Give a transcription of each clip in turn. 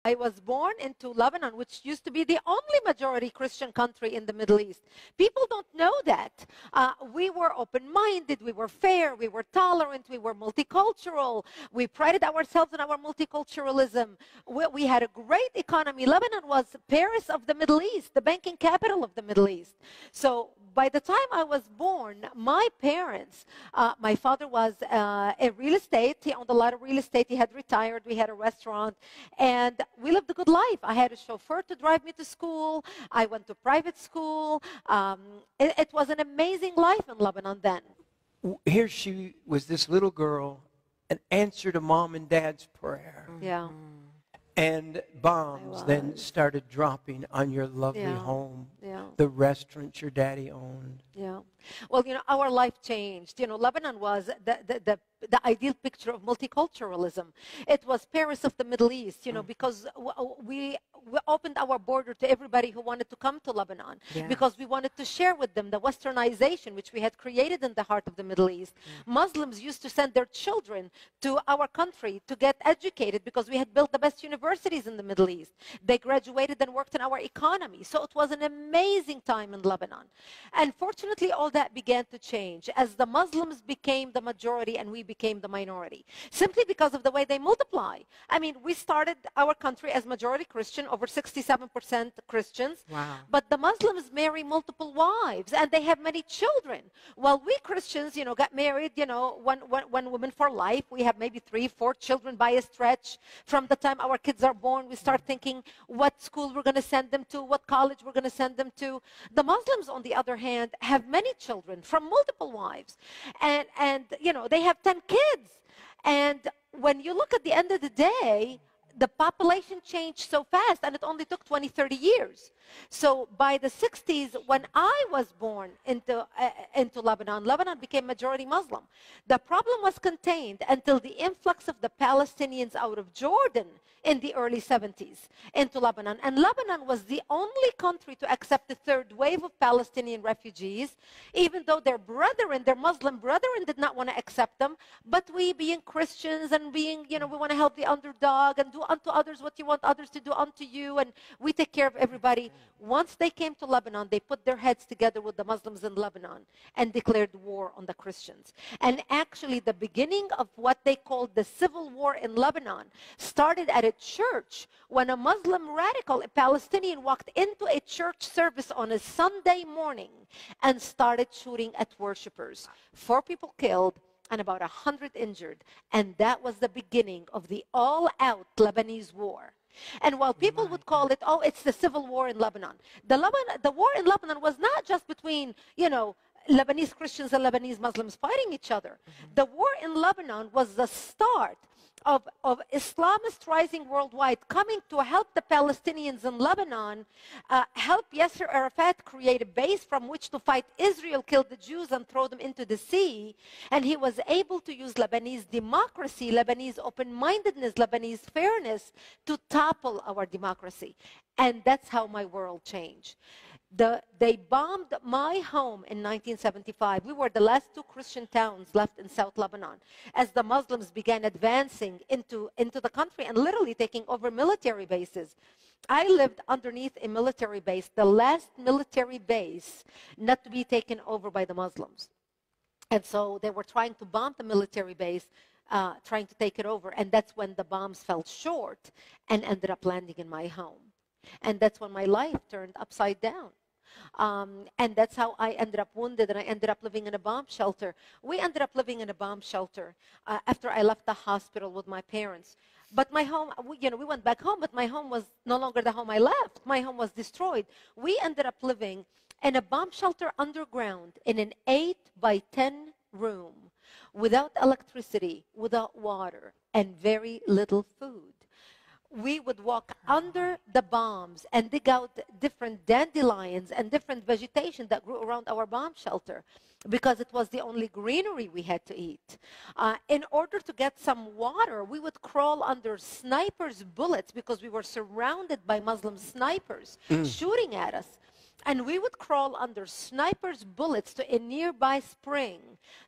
I was born into Lebanon, which used to be the only majority Christian country in the Middle East. People don't know that. We were open-minded, we were fair, we were tolerant, we were multicultural. We prided ourselves on our multiculturalism. We had a great economy. Lebanon was Paris of the Middle East, the banking capital of the Middle East. So by the time I was born, my parents, my father was in real estate. He owned a lot of real estate. He had retired. We had a restaurant. And we lived a good life. I had a chauffeur to drive me to school. I went to private school. It was an amazing life in Lebanon then. Here she was, this little girl, an answer to mom and dad's prayer. Yeah. And bombs then started dropping on your lovely home, the restaurant your daddy owned. Yeah. Well, our life changed. Lebanon was the ideal picture of multiculturalism. It was Paris of the Middle East, because we opened our border to everybody who wanted to come to Lebanon, because we wanted to share with them the westernization which we had created in the heart of the Middle East. Muslims used to send their children to our country to get educated because we had built the best universities in the Middle East. They graduated and worked in our economy. So it was an amazing time in Lebanon. Unfortunately, all that began to change as the Muslims became the majority and we became the minority, simply because of the way they multiply. I mean, we started our country as majority Christian, over 67% Christians. Wow. But the Muslims marry multiple wives and they have many children. While we Christians, got married, one woman for life. We have maybe 3, 4 children by a stretch. From the time our kids are born, we start thinking what school we're going to send them to, what college we're going to send them to. The Muslims, on the other hand, have many children from multiple wives. And they have 10 kids. And when you look at the end of the day, the population changed so fast, and it only took 20, 30 years. So by the 60s, when I was born into Lebanon, Lebanon became majority Muslim. The problem was contained until the influx of the Palestinians out of Jordan in the early 70s into Lebanon. And Lebanon was the only country to accept the third wave of Palestinian refugees, even though their brethren, their Muslim brethren, did not want to accept them. But we, being Christians and being, we want to help the underdog and do unto others what you want others to do unto you, and we take care of everybody. Once they came to Lebanon, they put their heads together with the Muslims in Lebanon and declared war on the Christians. And actually, the beginning of what they called the civil war in Lebanon started at a church when a Muslim radical, a Palestinian, walked into a church service on a Sunday morning and started shooting at worshipers. 4 people killed and about 100 injured. And that was the beginning of the all-out Lebanese war. And while people would call it, oh, it's the civil war in Lebanon, the war in Lebanon was not just between, Lebanese Christians and Lebanese Muslims fighting each other. The war in Lebanon was the start of Islamists rising worldwide, coming to help the Palestinians in Lebanon, help Yasser Arafat create a base from which to fight Israel, kill the Jews, and throw them into the sea. And he was able to use Lebanese democracy, Lebanese open-mindedness, Lebanese fairness to topple our democracy. And that's how my world changed. They bombed my home in 1975. We were the last 2 Christian towns left in South Lebanon as the Muslims began advancing into the country and literally taking over military bases. I lived underneath a military base, the last military base not to be taken over by the Muslims. And so they were trying to bomb the military base, trying to take it over. And that's when the bombs fell short and ended up landing in my home. And that's when my life turned upside down. And that's how I ended up wounded, and I ended up living in a bomb shelter. We ended up living in a bomb shelter after I left the hospital with my parents. But my home, we went back home, but my home was no longer the home I left. My home was destroyed. We ended up living in a bomb shelter underground in an 8 by 10 room without electricity, without water, and very little food. We would walk under the bombs and dig out different dandelions and different vegetation that grew around our bomb shelter because it was the only greenery we had to eat. In order to get some water, we would crawl under snipers' bullets because we were surrounded by Muslim snipers shooting at us. And we would crawl under snipers' bullets to a nearby spring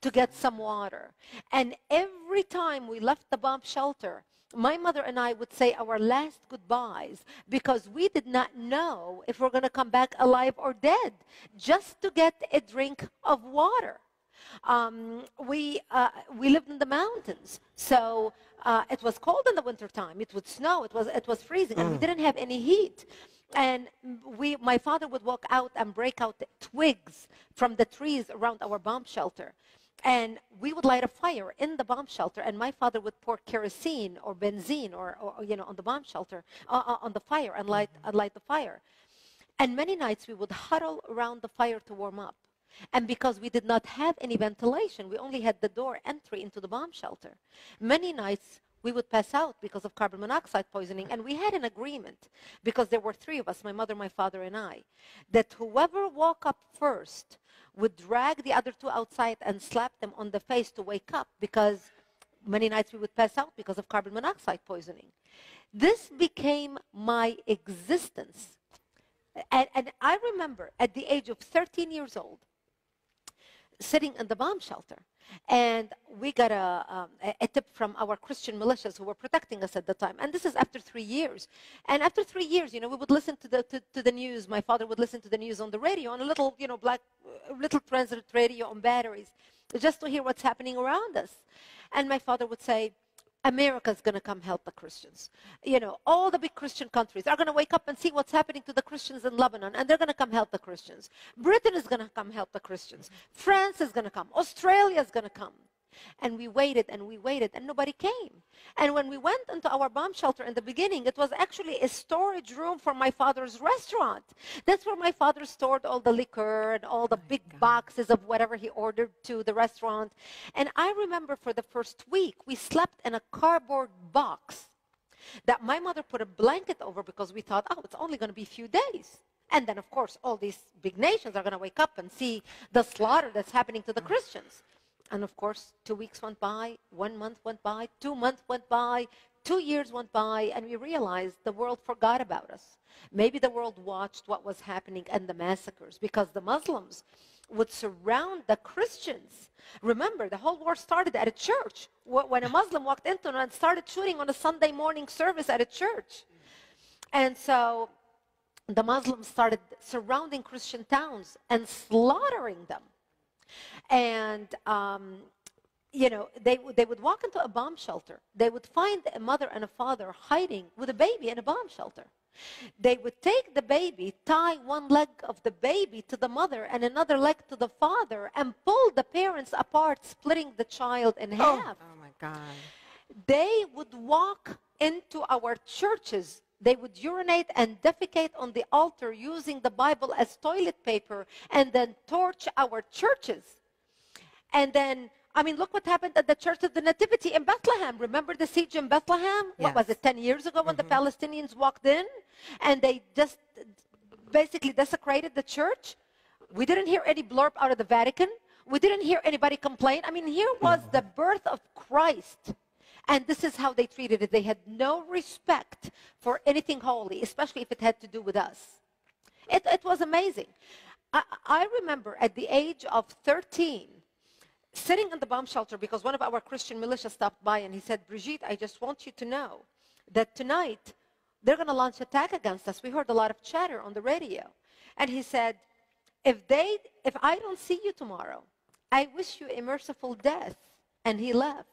to get some water. And every time we left the bomb shelter, my mother and I would say our last goodbyes because we did not know if we're going to come back alive or dead, just to get a drink of water. We lived in the mountains, so it was cold in the wintertime. It would snow. It was freezing, and we didn't have any heat. And my father would walk out and break out twigs from the trees around our bomb shelter. And we would light a fire in the bomb shelter, and my father would pour kerosene or benzene or on the bomb shelter, on the fire, and light the fire. And many nights we would huddle around the fire to warm up. And because we did not have any ventilation, we only had the door entry into the bomb shelter. Many nights we would pass out because of carbon monoxide poisoning. And we had an agreement, because there were three of us, my mother, my father, and I, that whoever woke up first would drag the other two outside and slap them on the face to wake up, because many nights we would pass out because of carbon monoxide poisoning. This became my existence. And I remember at the age of 13 years old, sitting in the bomb shelter, and we got a tip from our Christian militias who were protecting us at the time. And this is after 3 years. And after 3 years, we would listen to the news. My father would listen to the news on the radio, on a little, little transit radio on batteries, just to hear what's happening around us. And my father would say, America's going to come help the Christians. All the big Christian countries are going to wake up and see what's happening to the Christians in Lebanon, and they're going to come help the Christians. Britain is going to come help the Christians. France is going to come. Australia is going to come. And we waited, and nobody came. And when we went into our bomb shelter in the beginning, it was actually a storage room for my father's restaurant. That's where my father stored all the liquor and all the big boxes of whatever he ordered to the restaurant. And I remember for the first week, we slept in a cardboard box that my mother put a blanket over, because we thought, it's only going to be a few days. And then, of course, all these big nations are going to wake up and see the slaughter that's happening to the Christians. And of course, 2 weeks went by, 1 month went by, 2 months went by, 2 years went by, and we realized the world forgot about us. Maybe the world watched what was happening and the massacres, because the Muslims would surround the Christians. Remember, the whole war started at a church, when a Muslim walked into and started shooting on a Sunday morning service at a church. And so the Muslims started surrounding Christian towns and slaughtering them. And, they would walk into a bomb shelter. They would find a mother and a father hiding with a baby in a bomb shelter. They would take the baby, tie one leg of the baby to the mother and another leg to the father, and pull the parents apart, splitting the child in half. Oh my God. They would walk into our churches. They would urinate and defecate on the altar using the Bible as toilet paper, and then torch our churches. And then, look what happened at the Church of the Nativity in Bethlehem. Remember the siege in Bethlehem? Yes. What was it, 10 years ago, when the Palestinians walked in and they just basically desecrated the church? We didn't hear any blurb out of the Vatican. We didn't hear anybody complain. Here was the birth of Christ. And this is how they treated it. They had no respect for anything holy, especially if it had to do with us. It was amazing. I remember at the age of 13, sitting in the bomb shelter, because one of our Christian militia stopped by, and he said, Brigitte, I just want you to know that tonight they're going to launch an attack against us. We heard a lot of chatter on the radio. And he said, if I don't see you tomorrow, I wish you a merciful death. And he left.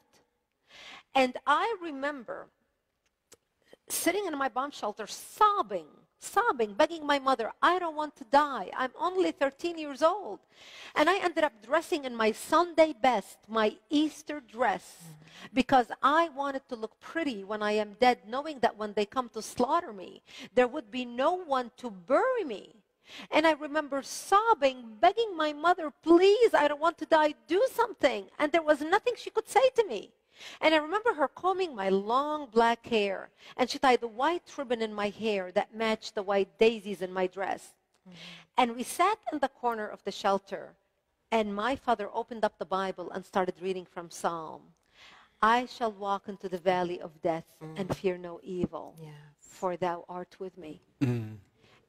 And I remember sitting in my bomb shelter, sobbing, begging my mother, I don't want to die. I'm only 13 years old. And I ended up dressing in my Sunday best, my Easter dress, because I wanted to look pretty when I am dead, knowing that when they come to slaughter me, there would be no one to bury me. And I remember sobbing, begging my mother, please, I don't want to die, do something. And there was nothing she could say to me. And I remember her combing my long black hair, and she tied the white ribbon in my hair that matched the white daisies in my dress. And we sat in the corner of the shelter, and my father opened up the Bible and started reading from Psalm. I shall walk into the valley of death and fear no evil, for thou art with me.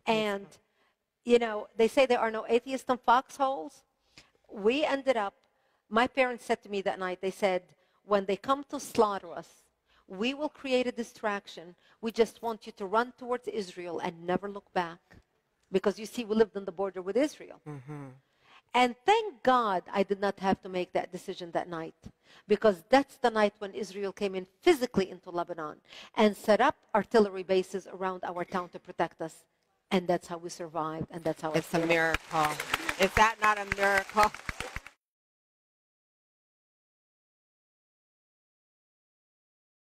And, they say there are no atheists in foxholes. We ended up, my parents said to me that night, they said, when they come to slaughter us, We will create a distraction. We just want you to run towards Israel and never look back. Because you see, we lived on the border with Israel. And thank God I did not have to make that decision that night. Because that's the night when Israel came in physically into Lebanon and set up artillery bases around our town to protect us. And that's how we survived. And that's how it's a miracle. Is that not a miracle?